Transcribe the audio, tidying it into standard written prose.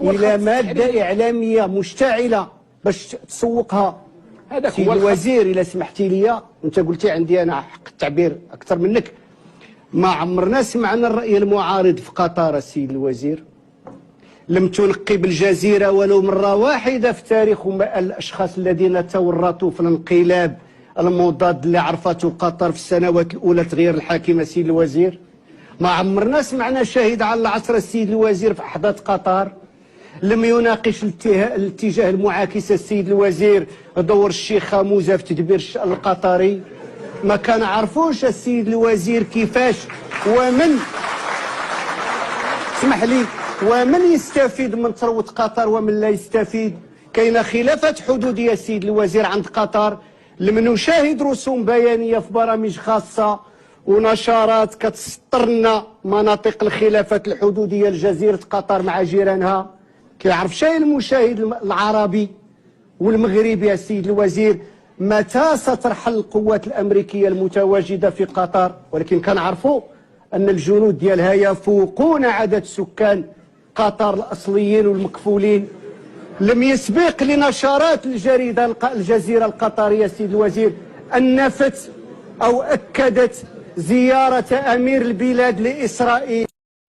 الى ماده اعلاميه مشتعله باش تسوقها. هذاك هو الوزير الا سمحتي لي، انت قلتي عندي انا حق التعبير اكثر منك. ما عمرنا سمعنا الراي المعارض في قطر السيد الوزير. لم تنقي بالجزيره ولو مره واحده في تاريخ الاشخاص الذين تورطوا في الانقلاب المضاد اللي عرفته قطر في السنوات الاولى تغيير الحاكم السيد الوزير. ما عمرنا سمعنا شاهد على العصر السيد الوزير في احداث قطر. لم يناقش الاتجاه المعاكس السيد الوزير دور الشيخ خاموزه في تدبير الشأن القطري. ما كان عرفوش السيد الوزير كيفاش ومن اسمح لي ومن يستفيد من ثروة قطر ومن لا يستفيد. كاينه خلافات حدوديه السيد الوزير عند قطر. لم نشاهد رسوم بيانيه في برامج خاصه ونشرات كتسطر لنا مناطق الخلافات الحدوديه لجزيره قطر مع جيرانها. كيعرف شيء المشاهد العربي والمغربي يا سيد الوزير متى سترحل القوات الامريكيه المتواجده في قطر؟ ولكن كنعرفوا ان الجنود ديالها يفوقون عدد سكان قطر الاصليين والمكفولين. لم يسبق لنشرات الجريده الجزيره القطريه سيد الوزير ان نفت او اكدت زياره امير البلاد لاسرائيل.